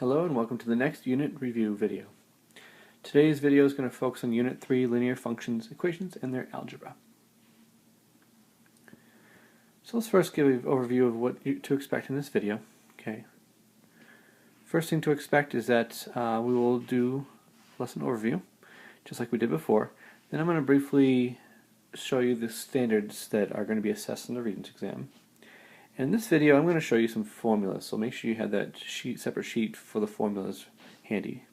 Hello and welcome to the next unit review video. Today's video is going to focus on Unit 3 linear functions, equations, and their algebra. So let's first give an overview of what to expect in this video. Okay. First thing to expect is that we will do lesson overview, just like we did before. Then I'm going to briefly show you the standards that are going to be assessed in the Regents exam. In this video, I'm going to show you some formulas, so make sure you have that separate sheet for the formulas handy.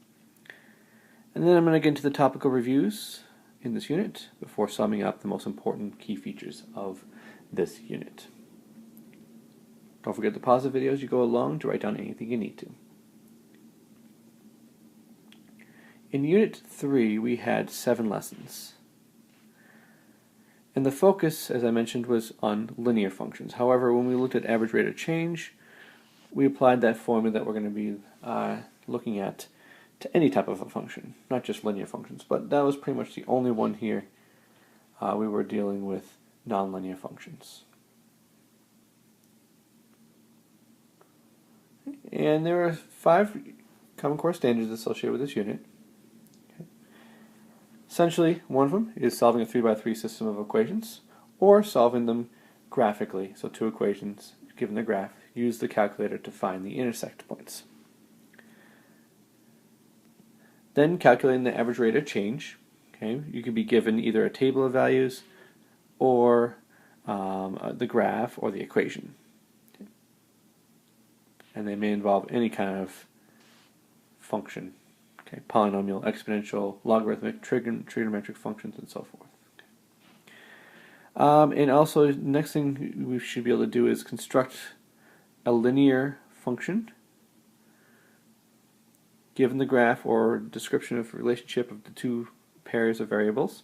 And then I'm going to get into the topical reviews in this unit before summing up the most important key features of this unit. Don't forget to pause the video as you go along to write down anything you need to. In Unit 3, we had 7 lessons. And the focus, as I mentioned, was on linear functions. However, when we looked at average rate of change, we applied that formula that we're going to be looking at to any type of a function, not just linear functions. But that was pretty much the only one here we were dealing with nonlinear functions. And there are 5 Common Core standards associated with this unit. Essentially, one of them is solving a 3x3 system of equations, or solving them graphically. So 2 equations, given the graph, use the calculator to find the intersect points. Then calculating the average rate of change. Okay, you could be given either a table of values, or the graph, or the equation. And they may involve any kind of function. Okay, polynomial, exponential, logarithmic, trigonometric functions, and so forth. Okay. And also, next thing we should be able to do is construct a linear function given the graph or description of relationship of the 2 pairs of variables.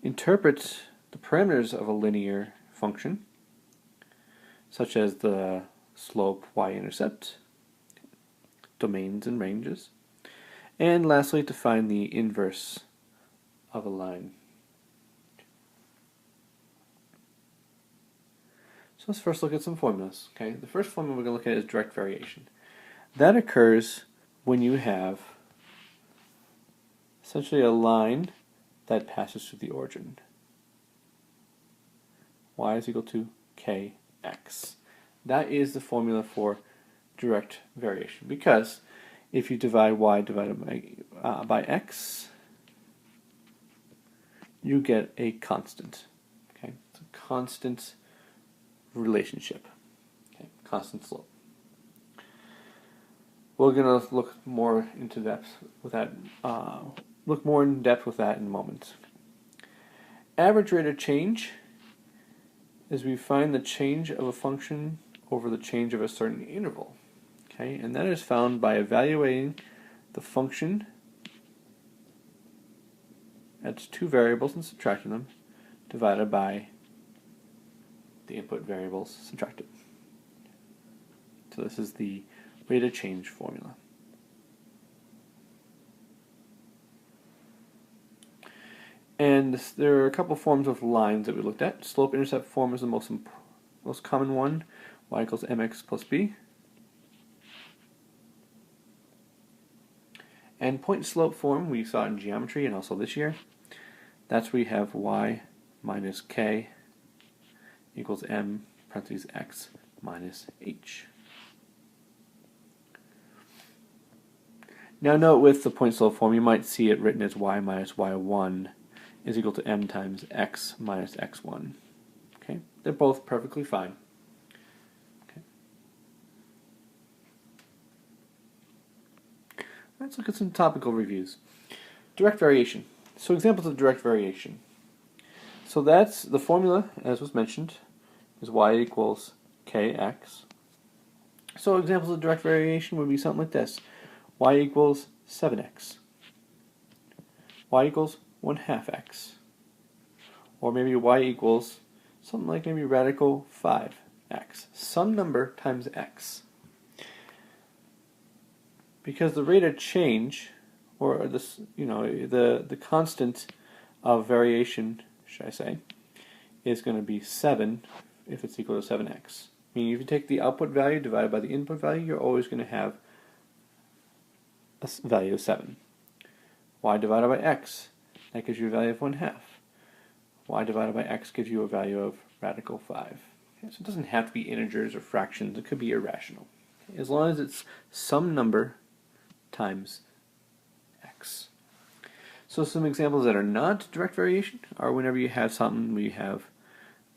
Interpret the parameters of a linear function, such as the slope, y-intercept, domains and ranges, and lastly to find the inverse of a line. So let's first look at some formulas. Okay, the first formula we're going to look at is direct variation. That occurs when you have essentially a line that passes through the origin. Y is equal to kx. That is the formula for direct variation, because if you divide y divided by x, you get a constant. Okay, it's a constant relationship. Okay, constant slope. We're going to look more into depth with that. Look more in depth with that in a moment. Average rate of change is we find the change of a function over the change of a certain interval. Okay, and that is found by evaluating the function at 2 variables and subtracting them, divided by the input variables subtracted. So this is the rate of change formula. And there are a couple forms of lines that we looked at. Slope-intercept form is the most common one, y equals mx plus b. And point-slope form we saw in geometry and also this year. That's where we have y minus k equals m parentheses x minus h. Now note with the point-slope form, you might see it written as y minus y1 is equal to m times x minus x1. Okay, they're both perfectly fine. Let's look at some topical reviews. Direct variation. So examples of direct variation. So that's the formula, as was mentioned, is y equals kx. So examples of direct variation would be something like this. Y equals 7x. Y equals 1/2 x. Or maybe y equals something like maybe radical 5x. Some number times x. Because the rate of change, or this, the constant of variation, should I say, is going to be 7 if it's equal to 7x. Meaning if you take the output value divided by the input value, you're always going to have a value of 7. Y divided by x, that gives you a value of 1/2. Y divided by x gives you a value of radical 5. Okay, so it doesn't have to be integers or fractions, it could be irrational. Okay, as long as it's some number times x. So some examples that are not direct variation are whenever you have something where you have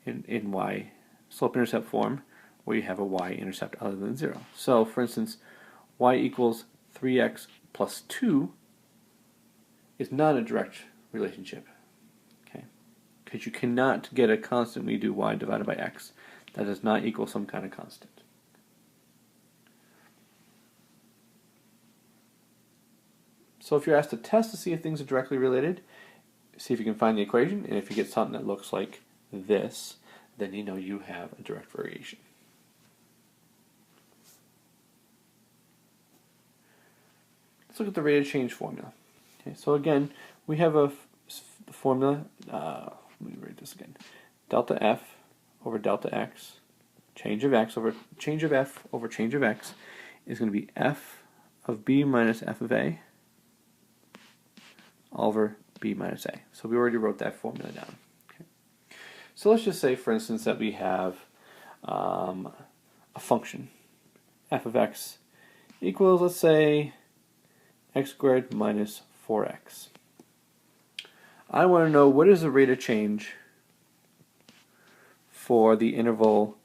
in y slope-intercept form where you have a y-intercept other than 0. So for instance, y equals 3x plus 2 is not a direct relationship, okay? Because you cannot get a constant when you do y divided by x. That does not equal some kind of constant. So if you're asked to test to see if things are directly related, see if you can find the equation, and if you get something that looks like this, then you know you have a direct variation. Let's look at the rate of change formula. Okay, so again, we have a formula, let me write this again, delta f over delta x, change of x over change of f over change of x is going to be f of b minus f of a over b minus a. So we already wrote that formula down. Okay. So let's just say, for instance, that we have a function, f of x equals, let's say, x squared minus 4x. I want to know what is the rate of change for the interval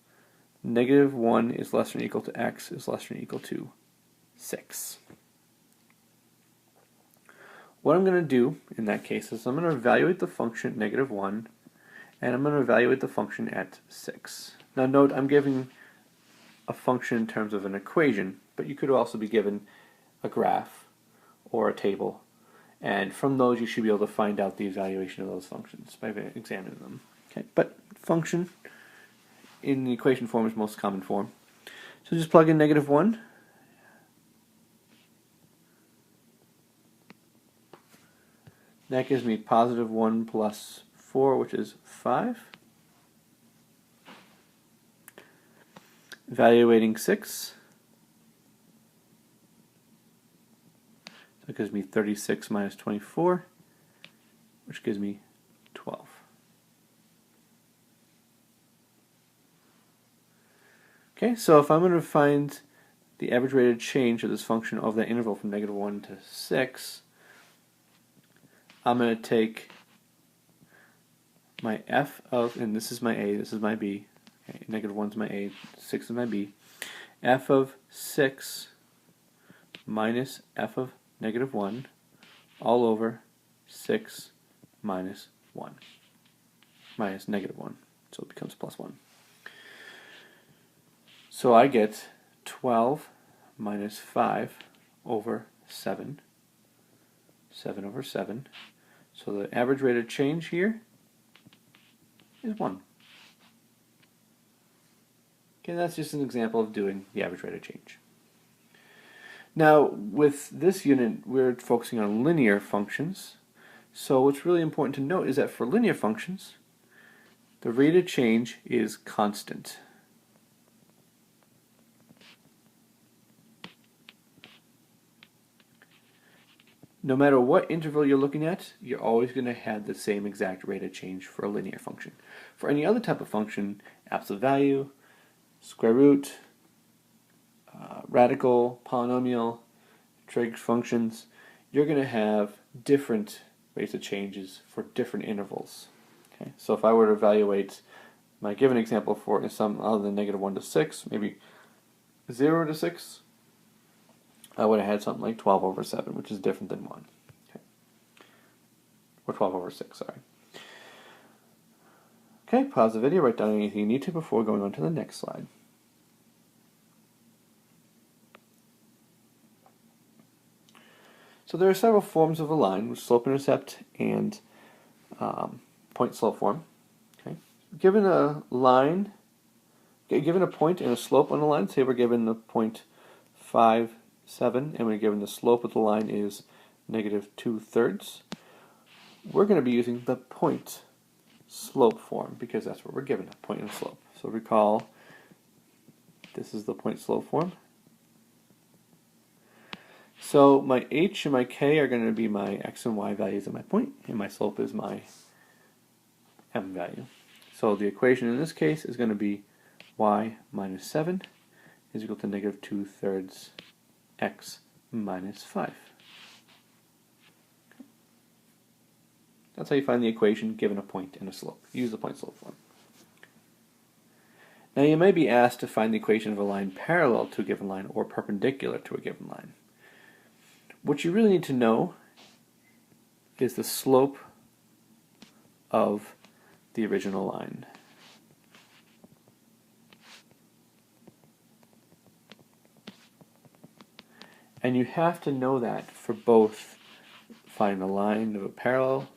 -1 is less than or equal to x is less than or equal to 6. What I'm going to do in that case is I'm going to evaluate the function at -1 and I'm going to evaluate the function at 6. Now note, I'm giving a function in terms of an equation, but you could also be given a graph or a table, and from those you should be able to find out the evaluation of those functions by examining them. Okay, but function in the equation form is most common form. So just plug in -1. That gives me positive 1 plus 4, which is 5. Evaluating 6. That gives me 36 minus 24, which gives me 12. Okay, so if I'm going to find the average rate of change of this function over that interval from -1 to 6, I'm going to take my f of, and this is my a, this is my b, okay, -1 is my a, 6 is my b, f of 6 minus f of -1 all over 6 minus 1, minus -1, so it becomes plus 1. So I get 12 minus 5 over 7, 7 over 7, so the average rate of change here is 1. Okay, that's just an example of doing the average rate of change. Now, with this unit, we're focusing on linear functions. So what's really important to note is that for linear functions, the rate of change is constant. No matter what interval you're looking at, you're always going to have the same exact rate of change for a linear function. For any other type of function, absolute value, square root, radical, polynomial, trig functions, you're going to have different rates of changes for different intervals. Okay, so if I were to evaluate my given example for some other than -1 to 6, maybe 0 to 6, I would have had something like 12 over 7, which is different than 1. Okay. Or 12 over 6, sorry. Okay, pause the video, write down anything you need to before going on to the next slide. So there are several forms of a line with slope-intercept and point-slope form. Okay. Given a line, given a point and a slope on the line, say we're given the point 5, 7, and we're given the slope of the line is -2/3, we're going to be using the point-slope form because that's what we're given, a point and a slope. So recall This is the point-slope form. So my h and my k are going to be my x and y values of my point, and my slope is my m value. So the equation in this case is going to be y minus 7 is equal to negative 2/3 x minus 5. That's how you find the equation given a point and a slope. Use the point-slope form. Now you may be asked to find the equation of a line parallel to a given line or perpendicular to a given line. What you really need to know is the slope of the original line. And you have to know that for both finding the line of a parallel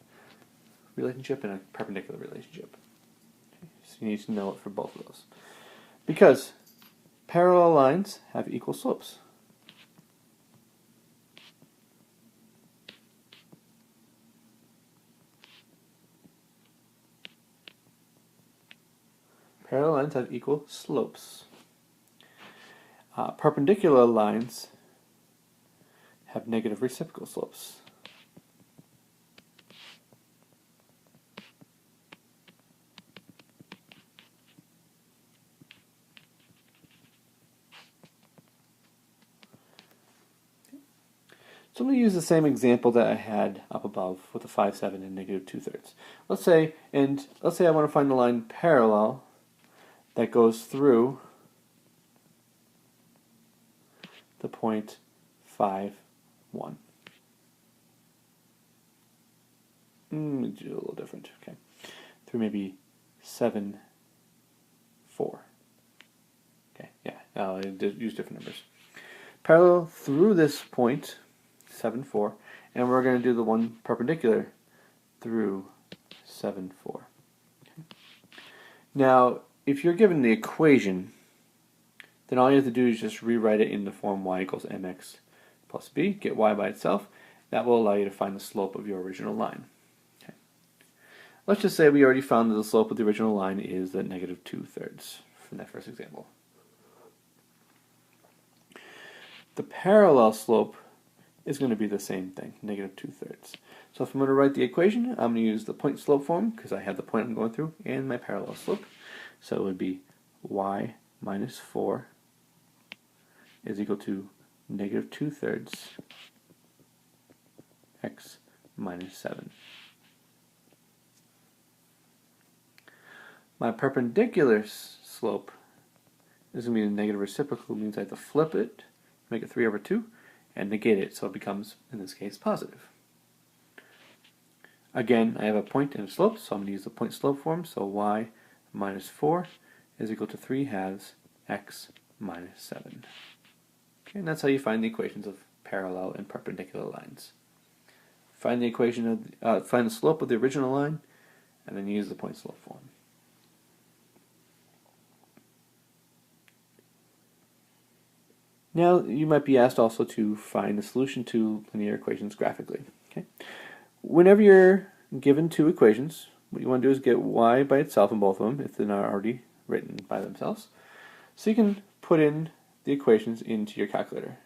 relationship and a perpendicular relationship. So you need to know it for both of those. Because parallel lines have equal slopes. Parallel lines have equal slopes. Perpendicular lines have negative reciprocal slopes. So I'm going to use the same example that I had up above with the 5, 7, and negative 2/3. Let's say I want to find the line parallel that goes through the point 5, 1. Let me do a little different. Okay, through maybe 7, 4. Okay, yeah, I'll use different numbers. Parallel through this point, 7, 4, and we're going to do the one perpendicular through 7, 4. Okay. Now, if you're given the equation, then all you have to do is just rewrite it in the form y equals mx plus b, get y by itself. That will allow you to find the slope of your original line. Okay. Let's just say we already found that the slope of the original line is the negative 2/3 from that first example. The parallel slope is going to be the same thing, negative 2/3. So if I'm going to write the equation, I'm going to use the point slope form because I have the point I'm going through and my parallel slope. So it would be y minus 4 is equal to negative 2/3 x minus 7. My perpendicular slope is going to be the negative reciprocal, means I have to flip it, make it 3/2, and negate it, so it becomes, in this case, positive. Again, I have a point and a slope, so I'm going to use the point slope form, so y minus 4 is equal to 3/2 x minus 7. Okay, and that's how you find the equations of parallel and perpendicular lines. Find the equation of find the slope of the original line, and then use the point slope form. Now you might be asked also to find the solution to linear equations graphically. Okay, whenever you're given two equations, what you want to do is get y by itself in both of them if they're not already written by themselves, so you can put in the equations into your calculator.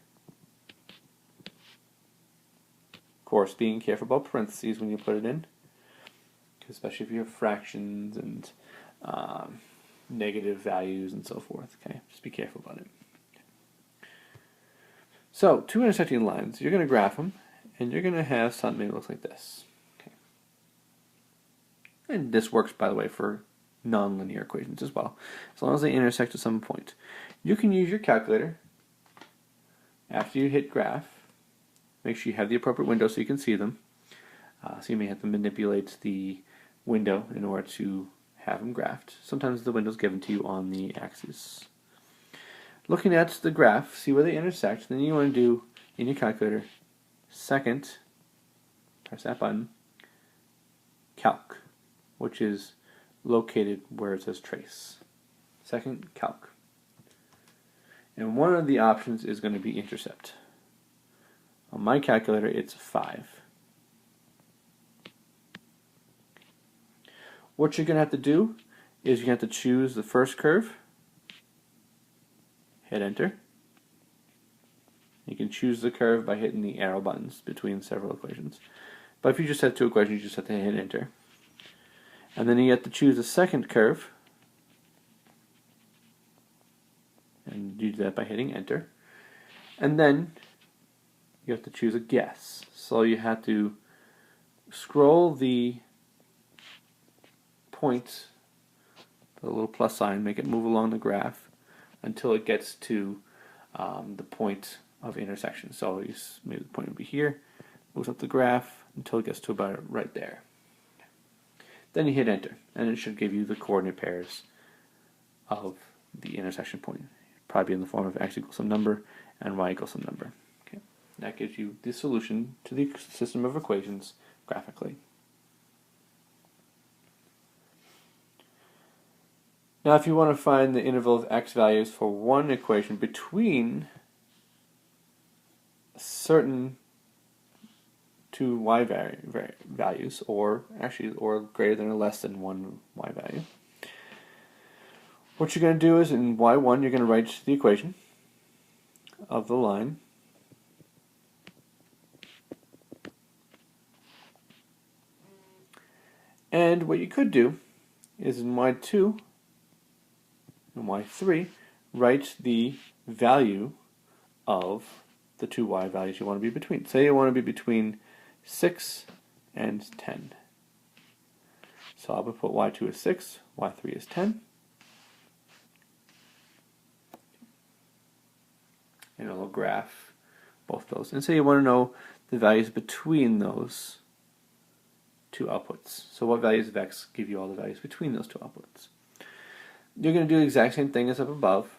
Of course, being careful about parentheses when you put it in, especially if you have fractions and negative values and so forth. Okay, just be careful about it. So, two intersecting lines, you're going to graph them, and you're going to have something that looks like this. Okay. And this works, by the way, for nonlinear equations as well, as long as they intersect at some point. You can use your calculator after you hit graph. Make sure you have the appropriate window so you can see them. So you may have to manipulate the window in order to have them graphed. Sometimes the window is given to you on the axis. Looking at the graph, see where they intersect, then you want to do, in your calculator, second, press that button, calc, which is located where it says trace. Second, calc. And one of the options is going to be intercept. On my calculator, it's 5. What you're going to have to do is you have to choose the first curve, hit enter. You can choose the curve by hitting the arrow buttons between several equations. But if you just have two equations, you just have to hit enter. And then you have to choose a second curve. And you do that by hitting enter. And then you have to choose a guess. So you have to scroll the point, the little plus sign, make it move along the graph until it gets to the point of intersection. So maybe the point would be here, moves up the graph until it gets to about right there. Then you hit enter, and it should give you the coordinate pairs of the intersection point. Probably in the form of x equals some number and y equals some number. Okay. That gives you the solution to the system of equations graphically. Now if you want to find the interval of x values for one equation between certain two y values, or greater than or less than one y value, what you're going to do is in y1 you're going to write the equation of the line. And what you could do is in y2 and y3 write the value of the two y values you want to be between. Say you want to be between 6 and 10. So I would put y2 is 6, y3 is 10. And it'll graph both those. And say you want to know the values between those two outputs. So what values of x give you all the values between those two outputs? You're going to do the exact same thing as up above.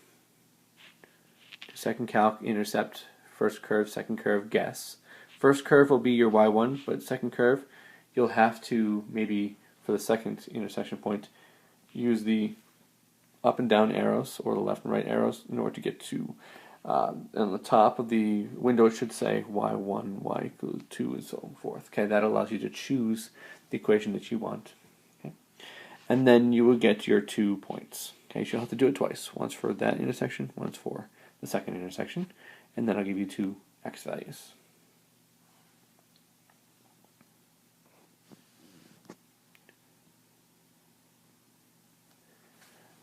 Second calc, intercept, first curve, second curve, guess. First curve will be your y1, but second curve, you'll have to, maybe for the second intersection point, use the up and down arrows, or the left and right arrows, in order to get to, on the top of the window it should say y1, y equals 2, and so forth. Okay, that allows you to choose the equation that you want. Okay? And then you will get your 2 points. Okay, so you'll have to do it twice. Once for that intersection, once for the second intersection, and then I'll give you 2 x values.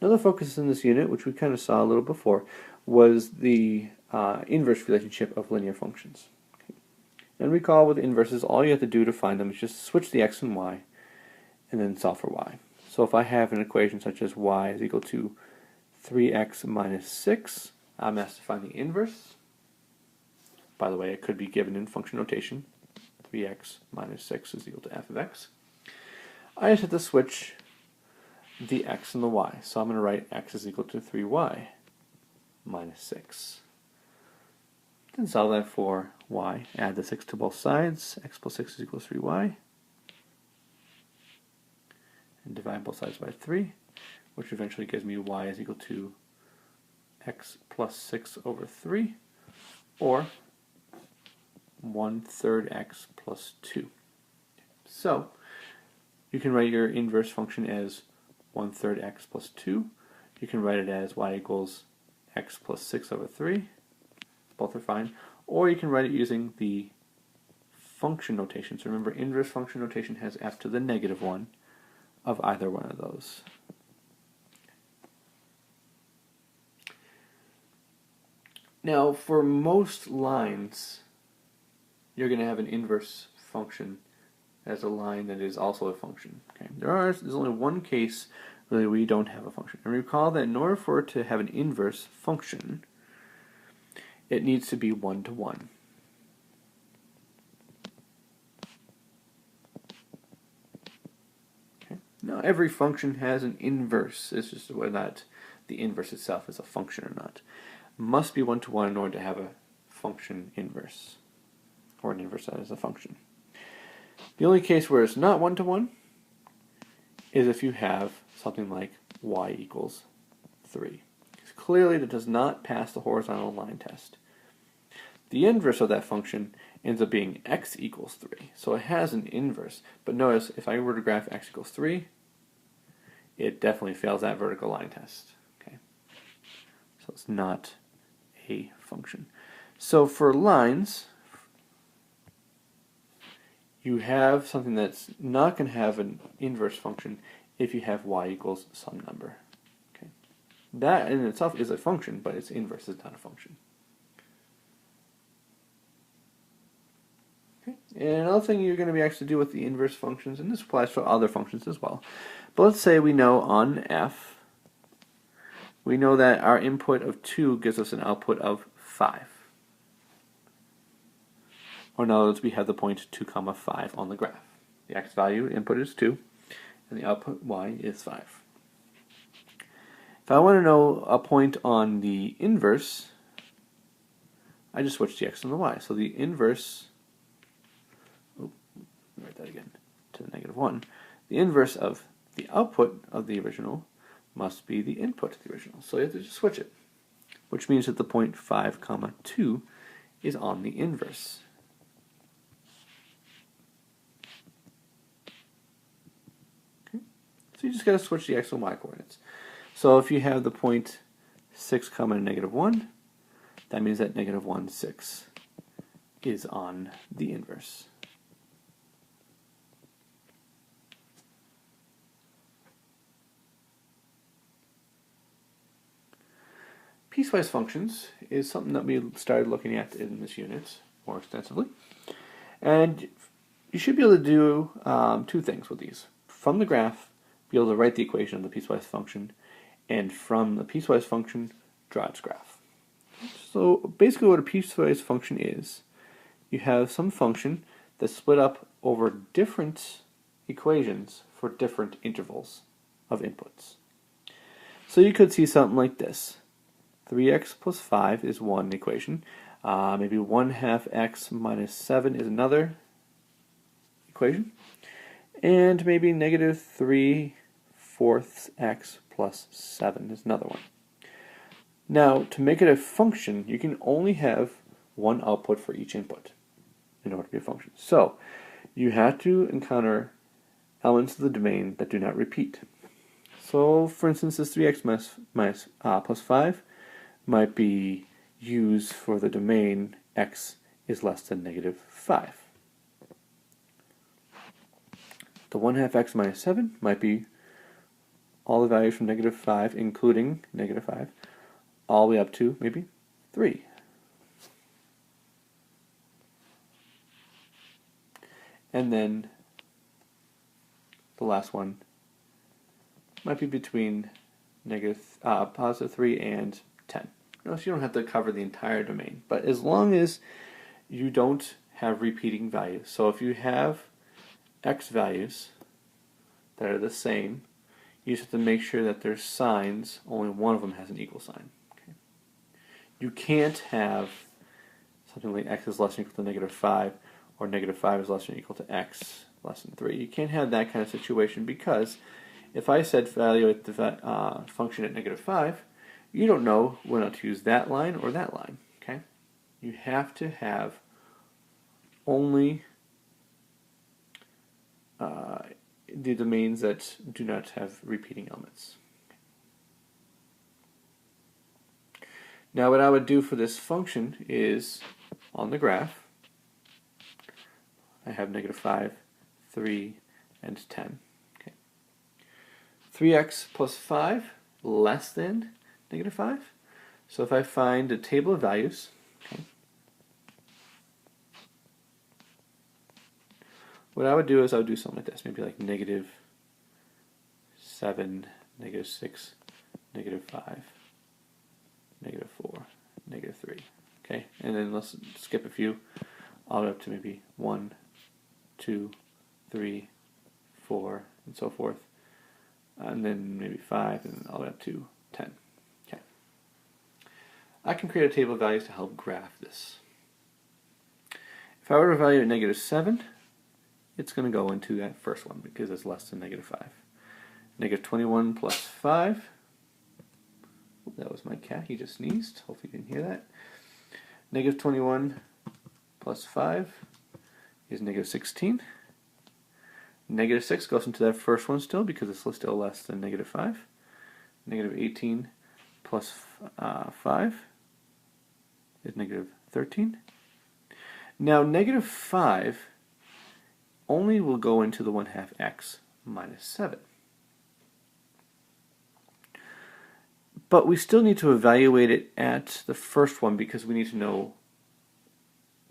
Another focus in this unit, which we kind of saw a little before, was the inverse relationship of linear functions. Okay. And recall with inverses, all you have to do to find them is just switch the x and y, and then solve for y. So if I have an equation such as y is equal to 3x minus 6, I'm asked to find the inverse. By the way, it could be given in function notation. 3x minus 6 is equal to f of x. I just have to switch the x and the y. So I'm going to write x is equal to 3y minus 6. Then solve that for y. Add the 6 to both sides. X plus 6 is equal to 3y. And divide both sides by 3, which eventually gives me y is equal to x plus 6 over 3, or 1/3 x plus 2. So you can write your inverse function as 1/3 x plus 2. You can write it as y equals x plus 6 over 3. Both are fine. Or you can write it using the function notation. So remember, inverse function notation has f to the negative 1 of either one of those. Now, for most lines, you're going to have an inverse function as a line that is also a function. Okay, there's only one case really where you don't have a function. And recall that in order for it to have an inverse function, it needs to be 1-to-1. Okay. Now every function has an inverse. It's just whether or not the inverse itself is a function or not. It must be 1-to-1 in order to have a function inverse, or an inverse that is a function. The only case where it's not 1-to-1 is if you have something like y equals 3. Clearly that does not pass the horizontal line test. The inverse of that function ends up being x equals 3. So it has an inverse. But notice, if I were to graph x equals 3, it definitely fails that vertical line test. Okay, so it's not a function. So for lines, you have something that's not going to have an inverse function if you have y equals some number. Okay, that in itself is a function, but its inverse is not a function. Okay. And another thing you're going to be asked to do with the inverse functions, and this applies for other functions as well, but let's say we know on f, we know that our input of 2 gives us an output of 5. Or in other words, we have the point 2, 5 on the graph. The x value input is 2, and the output y is 5. If I want to know a point on the inverse, I just switch the x and the y. So the inverse, write that again, to the -1. The inverse of the output of the original must be the input to the original. So you have to just switch it, which means that the point 5, 2 is on the inverse. Okay. So you just got to switch the x and y coordinates. So if you have the point 6, -1, that means that -1, 6 is on the inverse. Piecewise functions is something that we started looking at in this unit more extensively. And you should be able to do two things with these. From the graph, be able to write the equation of the piecewise function, and from the piecewise function, draw its graph. So basically what a piecewise function is, you have some function that's split up over different equations for different intervals of inputs. So you could see something like this. 3x plus 5 is one equation. Maybe 1/2 x minus 7 is another equation. And maybe -3/4 x plus 7 is another one. Now, to make it a function, you can only have one output for each input in order to be a function. So, you have to encounter elements of the domain that do not repeat. So, for instance, this 3x plus 5 might be used for the domain x is less than -5. The 1/2 x minus 7 might be all the values from -5, including -5, all the way up to maybe 3. And then the last one might be between positive 3 and 10. Notice you don't have to cover the entire domain, but as long as you don't have repeating values. So if you have x values that are the same, you just have to make sure that their signs, only one of them has an equal sign. Okay? You can't have something like x is less than or equal to -5, or -5 is less than or equal to x less than 3. You can't have that kind of situation, because if I said evaluate the function at -5, you don't know whether to use that line or that line. Okay? You have to have only the domains that do not have repeating elements. Now what I would do for this function is, on the graph, I have -5, 3, and 10. Okay. 3x plus 5 less than -5. So if I find a table of values, okay, what I would do is I would do something like this, maybe like -7, -6, -5, -4, -3. Okay, and then let's skip a few, all the way up to maybe 1, 2, 3, 4, and so forth, and then maybe 5, and all the way up to 10. Okay. I can create a table of values to help graph this. If I were to evaluate -7, it's going to go into that first one because it's less than -5. -21 plus 5. That was my cat. He just sneezed. Hopefully you didn't hear that. -21 plus 5 is -16. -6 goes into that first one still because it's still less than -5. -18 plus 5 is negative 13. Now negative 5 only will go into the 1/2 x minus 7. But we still need to evaluate it at the first one because we need to know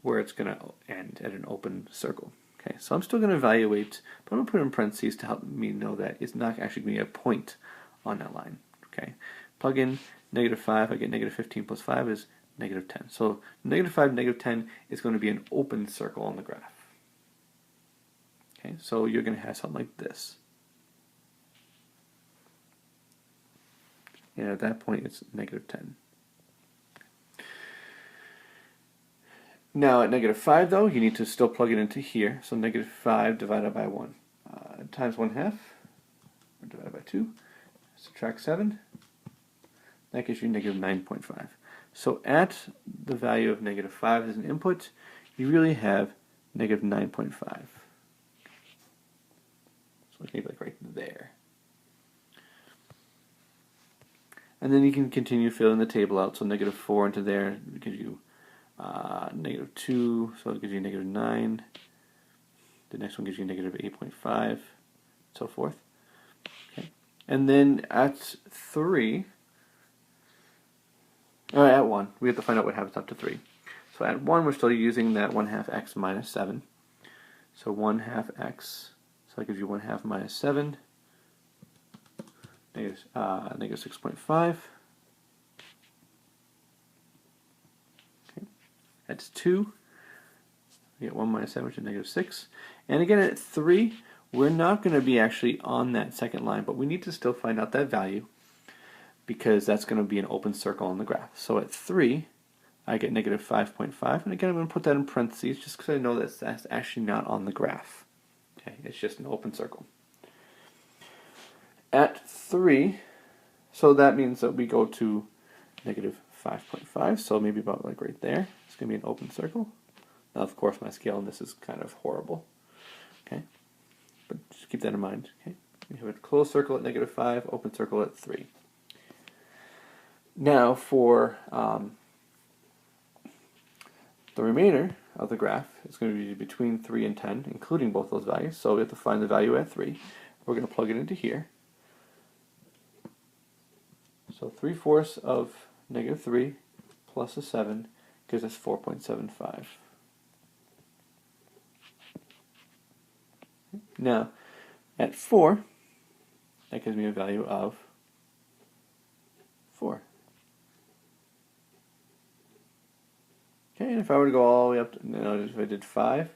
where it's going to end at an open circle. Okay, so I'm still going to evaluate, but I'm going to put it in parentheses to help me know that it's not actually going to be a point on that line. Okay, plug in negative 5, I get negative 15 plus 5 is negative 10. So negative 5, negative 10 is going to be an open circle on the graph. Okay, so you're going to have something like this. And at that point it's negative 10. Now at negative 5 though, you need to still plug it into here. So negative 5 divided by 1 times 1/2, or divided by 2, subtract 7, that gives you negative 9.5. So at the value of negative 5 as an input, you really have negative 9.5. So maybe like right there. And then you can continue filling the table out. So negative 4 into there gives you negative 2, so it gives you negative 9. The next one gives you negative 8.5, so forth. Okay. And then at 3, at 1, we have to find out what happens up to 3. So at 1, we're still using that 1/2 x minus 7. So 1/2 x, so that gives you 1/2 minus 7. Negative 6.5. Okay. That's 2. We get 1 minus 7, which is negative 6. And again, at 3, we're not going to be actually on that second line, but we need to still find out that value because that's going to be an open circle on the graph. So at 3, I get negative 5.5. And again, I'm going to put that in parentheses just because I know that's actually not on the graph. Okay, it's just an open circle. At 3, so that means that we go to negative 5.5, so maybe about like right there. It's going to be an open circle. Now, of course, my scale on this is kind of horrible. Okay, but just keep that in mind. Okay, we have a closed circle at negative 5, open circle at 3. Now, for the remainder of the graph, it's going to be between 3 and 10, including both those values. So we have to find the value at 3. We're going to plug it into here. So 3/4 of negative 3 plus a 7 gives us 4.75. Now, at 4, that gives me a value of 4. Okay, and if I were to go all the way up to, notice if I did 5,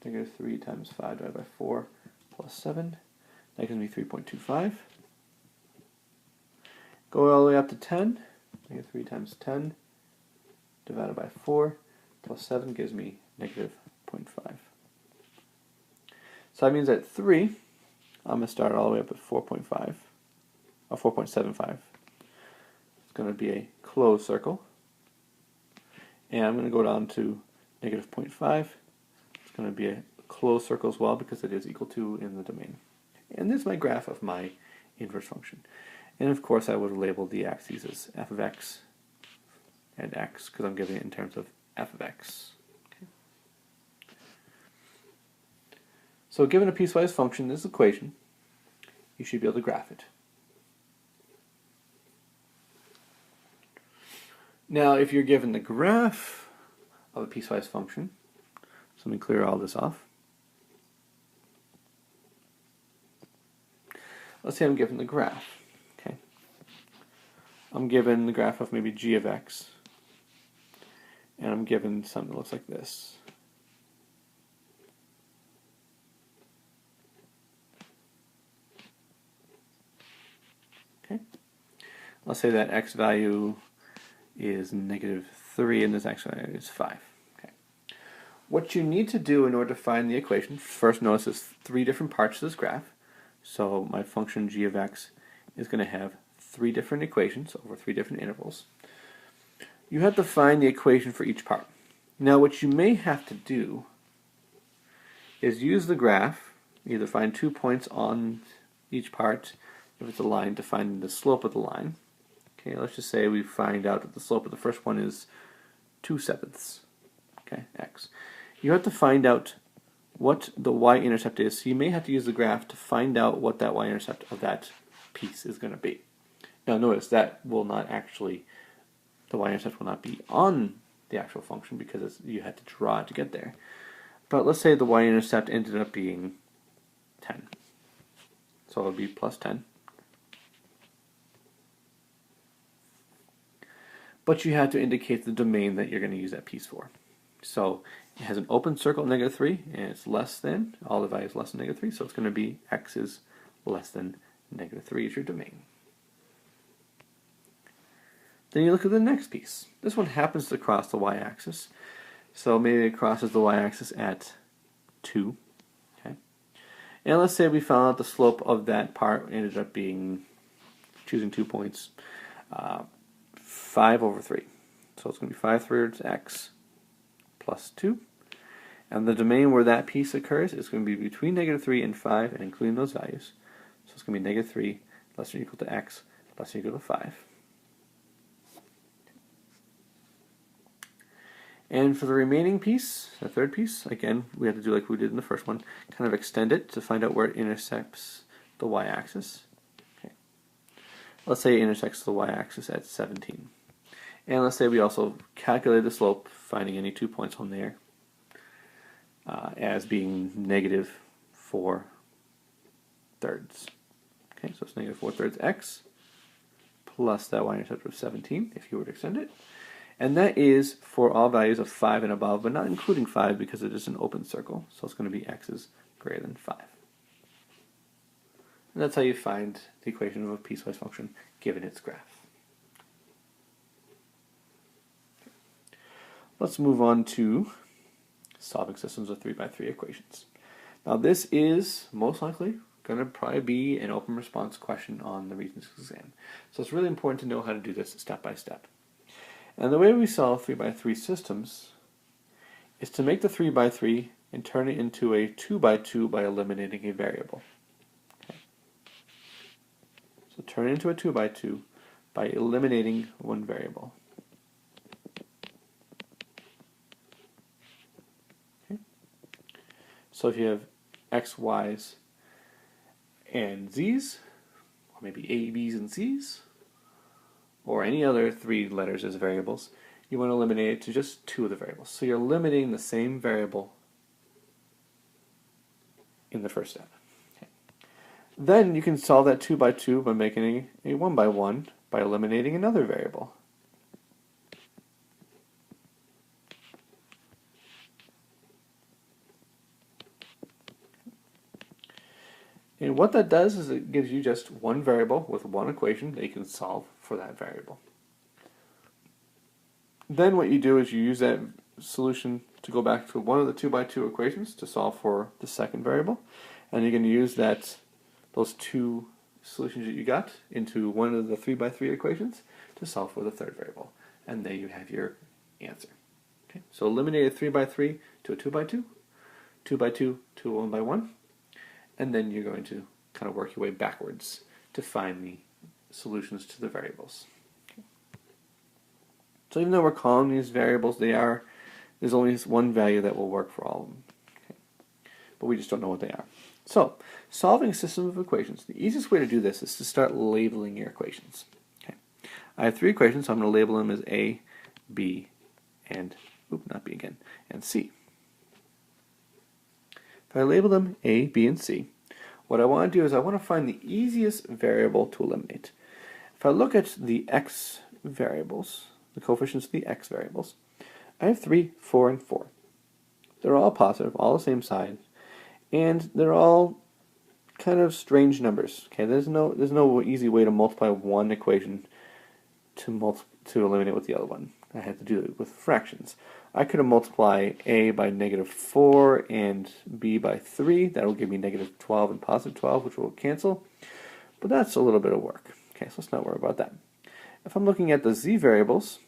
negative 3 times 5 divided by 4 plus 7, that gives me 3.25. Go all the way up to 10, negative 3 times 10 divided by 4 plus 7 gives me negative 0.5. So that means at 3, I'm going to start all the way up at 4.5, or 4.75. It's going to be a closed circle. And I'm going to go down to negative 0.5. It's going to be a closed circle as well because it is equal to in the domain. And this is my graph of my inverse function. And of course I would label the axes as f of x and x because I'm giving it in terms of f of x. Okay. So given a piecewise function, this equation, you should be able to graph it. Now if you're given the graph of a piecewise function, so let me clear all this off. Let's say I'm given the graph. Okay. I'm given the graph of maybe g of x, and I'm given something that looks like this. Okay. Let's say that x value is negative 3 and this x value is 5. Okay. What you need to do in order to find the equation, first notice there's 3 different parts to this graph. So my function g of x is going to have 3 different equations over 3 different intervals. You have to find the equation for each part. Now what you may have to do is use the graph, either find 2 points on each part, if it's a line, to find the slope of the line. Okay, let's just say we find out that the slope of the first one is 2/7. Okay, x. You have to find out what the y-intercept is, so you may have to use the graph to find out what that y-intercept of that piece is going to be. Now notice that will not actually, the y-intercept will not be on the actual function because you had to draw it to get there. But let's say the y-intercept ended up being 10. So it would be plus 10. But you have to indicate the domain that you're going to use that piece for. So it has an open circle at -3, and it's less than, all the values less than -3, so it's going to be x is less than -3 is your domain. Then you look at the next piece. This one happens to cross the y-axis. So maybe it crosses the y-axis at 2. Okay. And let's say we found out the slope of that part ended up being, choosing 2 points, 5/3. So it's going to be 5/3 x plus 2. And the domain where that piece occurs is going to be between -3 and 5, and including those values. So it's going to be -3 less than or equal to x less than or equal to 5. And for the remaining piece, the third piece, again, we have to do like we did in the first one, kind of extend it to find out where it intersects the y-axis. Okay. Let's say it intersects the y-axis at 17. And let's say we also calculate the slope, finding any 2 points on there, as being -4/3. Okay, so it's -4/3 x plus that y-intercept of 17, if you were to extend it. And that is for all values of 5 and above, but not including 5 because it is an open circle. So it's going to be x is greater than 5. And that's how you find the equation of a piecewise function given its graph. Let's move on to solving systems of 3x3 equations. Now this is most likely going to probably be an open response question on the Regents exam. So it's really important to know how to do this step by step. And the way we solve 3x3 systems is to make the 3x3 and turn it into a 2x2 by eliminating a variable. Okay. So turn it into a 2x2 by eliminating one variable. Okay. So if you have x, y's, and z's, or maybe a, b's, and c's, or any other 3 letters as variables, you want to eliminate it to just 2 of the variables. So you're limiting the same variable in the first step. Okay. Then you can solve that 2x2 by making a 1x1 by eliminating another variable. And what that does is it gives you just one variable with one equation that you can solve for that variable. Then what you do is you use that solution to go back to one of the 2x2 equations to solve for the second variable. And you're going to use those 2 solutions that you got into one of the 3x3 equations to solve for the third variable. And there you have your answer. Okay? So eliminate a 3x3 to a 2x2, 2x2 to a 1x1, and then you're going to kind of work your way backwards to find the solutions to the variables. Okay. So even though we're calling these variables, there's only one value that will work for all of them. Okay. But we just don't know what they are. So, solving a system of equations. The easiest way to do this is to start labeling your equations. Okay. I have 3 equations, so I'm going to label them as A, B, and, not B again, and C. If I label them A, B, and C, what I want to do is I want to find the easiest variable to eliminate. If I look at the x variables, the coefficients of the x variables, I have 3, 4, and 4. They're all positive, all the same sign, and they're all kind of strange numbers. Okay, there's no easy way to multiply one equation to eliminate with the other one. I had to do it with fractions. I could multiply a by -4 and b by 3. That will give me -12 and +12, which will cancel. But that's a little bit of work. Okay, so let's not worry about that. If I'm looking at the z variables,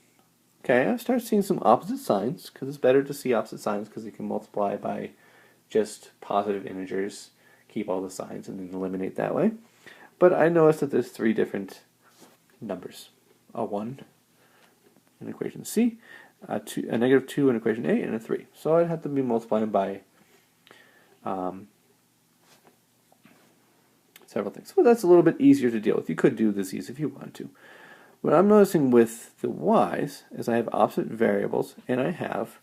okay, I start seeing some opposite signs, because it's better to see opposite signs because you can multiply by just positive integers, keep all the signs, and then eliminate that way. But I noticed that there's 3 different numbers. A 1 in equation C, a negative 2 in equation A, and a 3. So I'd have to be multiplying by several things. So that's a little bit easier to deal with. You could do the z's if you wanted to. What I'm noticing with the y's is I have opposite variables, and I have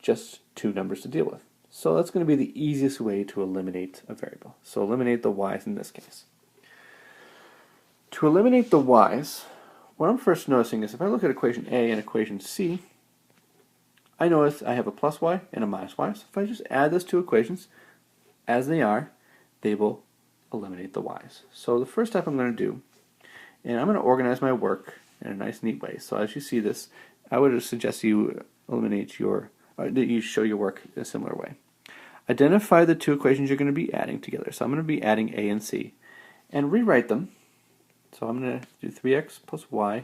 just two numbers to deal with. So that's going to be the easiest way to eliminate a variable. So eliminate the y's in this case. To eliminate the y's, what I'm first noticing is if I look at equation A and equation C, I notice I have a plus y and a minus y. So if I just add those two equations as they are, they will eliminate the y's. So the first step I'm going to do, and I'm going to organize my work in a nice, neat way. So as you see this, I would suggest you eliminate that you show your work in a similar way. Identify the two equations you're going to be adding together. So I'm going to be adding A and C, and rewrite them. So I'm going to do 3x plus y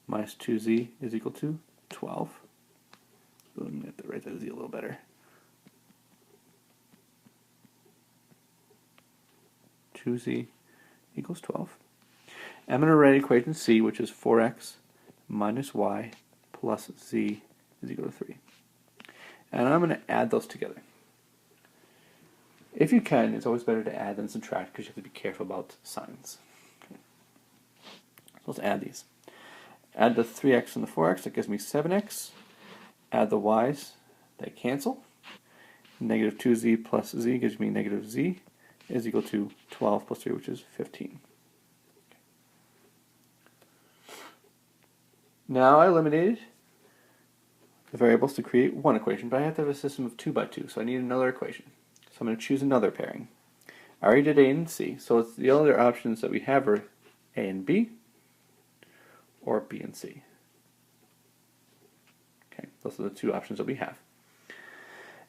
minus 2z is equal to 12. I'm going to have to write that z a little better. 2z equals 12. I'm going to write equation C, which is 4x minus y plus z is equal to 3. And I'm going to add those together. If you can, it's always better to add than subtract because you have to be careful about signs. Okay. So let's add these. Add the 3x and the 4x, that gives me 7x. Add the y's, they cancel. Negative 2z plus z gives me negative z is equal to 12 plus 3, which is 15. Now I eliminated the variables to create one equation, but I have to have a system of 2 by 2, so I need another equation. So I'm going to choose another pairing. I already did A and C, so it's the other options that we have are A and B, or B and C. Okay, those are the two options that we have.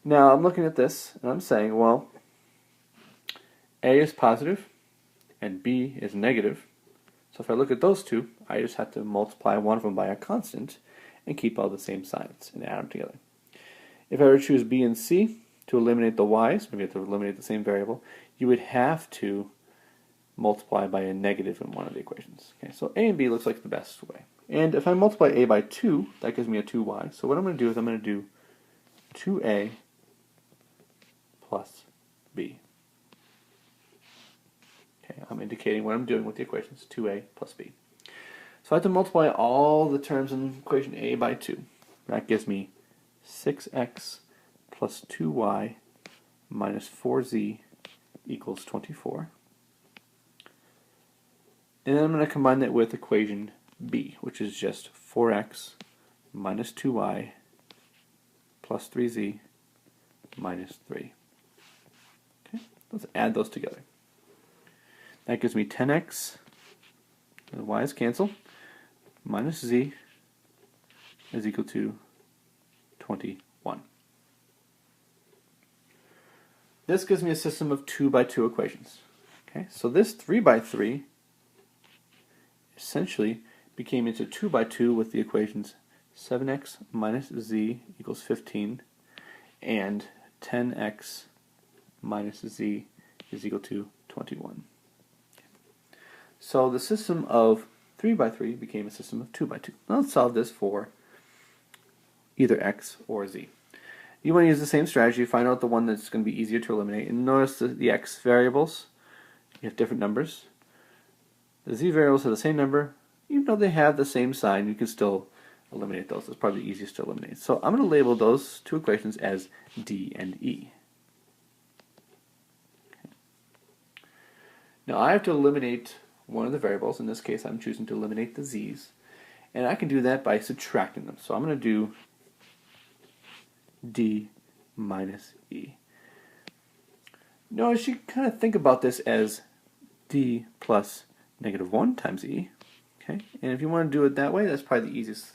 Now I'm looking at this, and I'm saying, well, A is positive, and B is negative. So if I look at those two, I just have to multiply one of them by a constant and keep all the same signs and add them together. If I were to choose B and C to eliminate the y's, maybe I have to eliminate the same variable, you would have to multiply by a negative in one of the equations. Okay, so A and B looks like the best way. And if I multiply A by 2, that gives me a 2y. So what I'm going to do is I'm going to do 2A plus B. Okay, I'm indicating what I'm doing with the equations, 2A plus B. So I have to multiply all the terms in equation A by 2. That gives me 6x plus 2y minus 4z equals 24. And then I'm going to combine that with equation B, which is just 4x minus 2y plus 3z minus 3. Okay, let's add those together. That gives me 10x, the y's cancel, minus z is equal to 21. This gives me a system of 2 by 2 equations. Okay, so this 3 by 3 essentially became into 2 by 2 with the equations 7x minus z equals 15 and 10x minus z is equal to 21. So the system of 3 by 3 became a system of 2 by 2. Now let's solve this for either x or z. You want to use the same strategy, find out the one that's going to be easier to eliminate, and notice the x variables, you have different numbers. The z variables have the same number, even though they have the same sign, you can still eliminate those. It's probably the easiest to eliminate. So I'm going to label those two equations as D and E. Okay. Now I have to eliminate one of the variables. In this case, I'm choosing to eliminate the z's. And I can do that by subtracting them. So I'm going to do D minus E. Notice you kind of think about this as D plus negative 1 times E. Okay, and if you want to do it that way, that's probably the easiest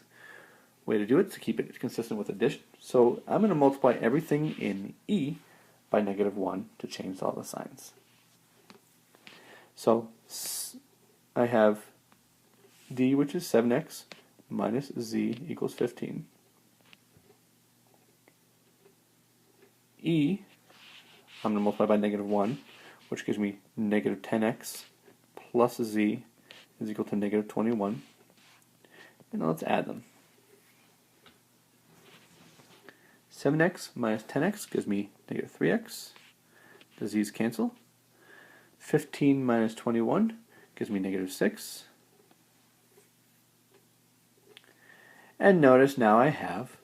way to do it, to keep it consistent with addition. So I'm going to multiply everything in E by negative 1 to change all the signs. So I have D, which is 7x, minus z equals 15. E, I'm going to multiply by negative 1, which gives me negative 10x plus z is equal to negative 21. And now let's add them. 7x minus 10x gives me negative 3x. The z's cancel. 15 minus 21 gives me negative 6. And notice now I have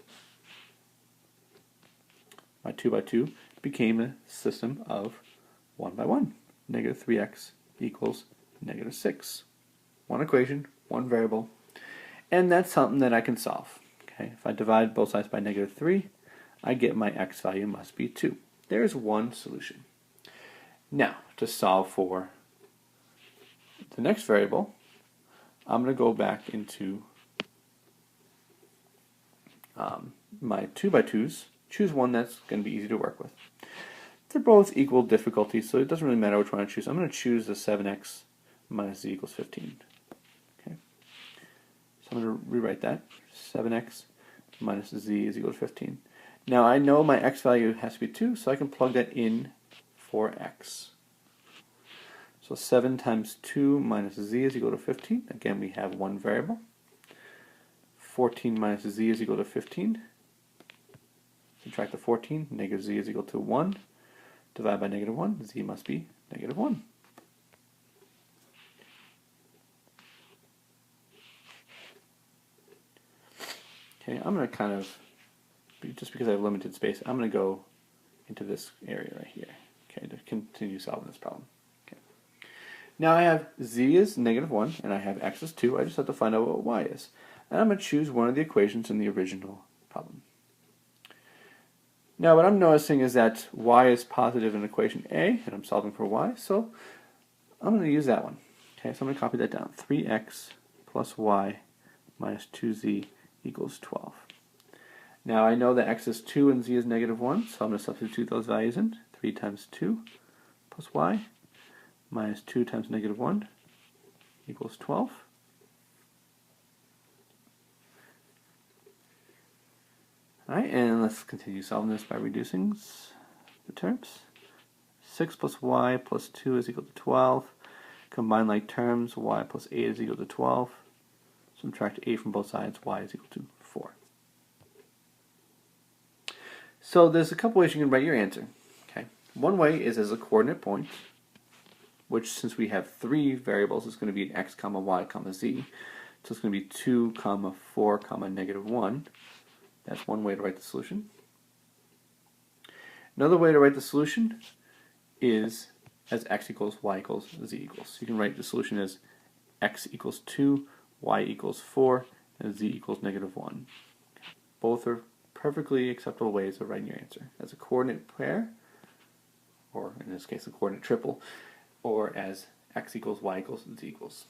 my 2 by 2 became a system of 1 by 1. Negative 3x equals negative 6. One equation, one variable. And that's something that I can solve. Okay, if I divide both sides by negative 3, I get my x value must be 2. There's one solution. Now, to solve for the next variable, I'm going to go back into my 2 by 2's, choose one that's going to be easy to work with. They're both equal difficulty, so it doesn't really matter which one I choose. I'm going to choose the 7x minus z equals 15. Okay, so I'm going to rewrite that. 7x minus z is equal to 15. Now I know my x value has to be 2, so I can plug that in for x. So 7 times 2 minus z is equal to 15. Again, we have one variable. 14 minus z is equal to 15. Subtract the 14, negative z is equal to 1. Divide by negative 1, z must be negative 1. Okay, I'm going to kind of, just because I have limited space, I'm going to go into this area right here, okay, to continue solving this problem. Okay. Now I have z is negative 1, and I have x is 2. I just have to find out what y is. And I'm going to choose one of the equations in the original problem. Now what I'm noticing is that y is positive in equation A, and I'm solving for y, so I'm going to use that one. Okay, so I'm going to copy that down. 3x plus y minus 2z equals 12. Now I know that x is 2 and z is negative 1, so I'm going to substitute those values in. 3 times 2 plus y minus 2 times negative 1 equals 12. Alright, and let's continue solving this by reducing the terms. 6 plus y plus 2 is equal to 12. Combine like terms, y plus 8 is equal to 12. Subtract 8 from both sides, y is equal to 4. So there's a couple ways you can write your answer. Okay, one way is as a coordinate point, which since we have 3 variables, it's going to be an x comma y comma z. So it's going to be 2 comma 4 comma negative 1. That's one way to write the solution. Another way to write the solution is as x equals y equals z equals. So you can write the solution as x equals 2, y equals 4, and z equals negative 1. Both are perfectly acceptable ways of writing your answer. As a coordinate pair, or in this case a coordinate triple, or as x equals y equals z equals.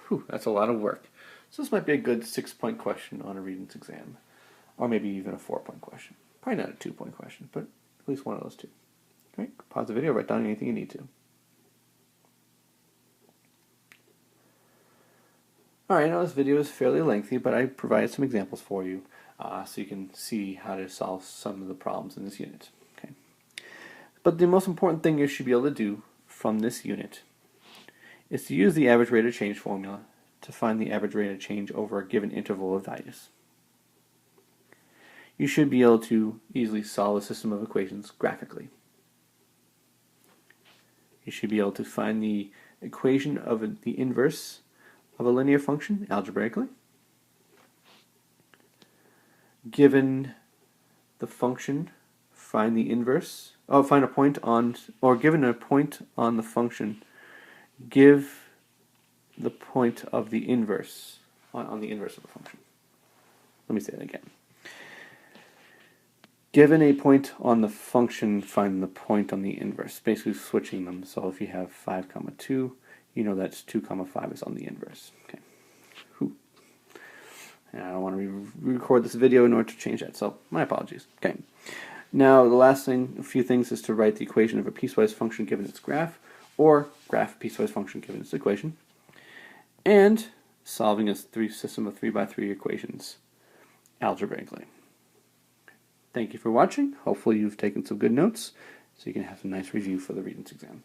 Whew, that's a lot of work. So this might be a good 6-point question on a Regents exam, or maybe even a 4-point question. Probably not a 2-point question, but at least one of those two. Okay, pause the video, write down anything you need to. Alright, now this video is fairly lengthy, but I provided some examples for you so you can see how to solve some of the problems in this unit. Okay. But the most important thing you should be able to do from this unit is to use the average rate of change formula to find the average rate of change over a given interval of values. You should be able to easily solve a system of equations graphically. You should be able to find the equation of the inverse of a linear function algebraically. Given the function, find the inverse. Find a point on, or given a point on the function, give the point of the inverse on the inverse of the function. Let me say that again. Given a point on the function, find the point on the inverse. Basically switching them. So if you have 5 comma 2, you know that's 2 comma 5 is on the inverse. Okay. Whew. And I don't want to re-record this video in order to change that, so my apologies. Okay. Now the last thing, a few things, is to write the equation of a piecewise function given its graph, or graph piecewise function given its equation, and solving a system of 3 by 3 equations algebraically. Thank you for watching. Hopefully you've taken some good notes so you can have a nice review for the Regents exam.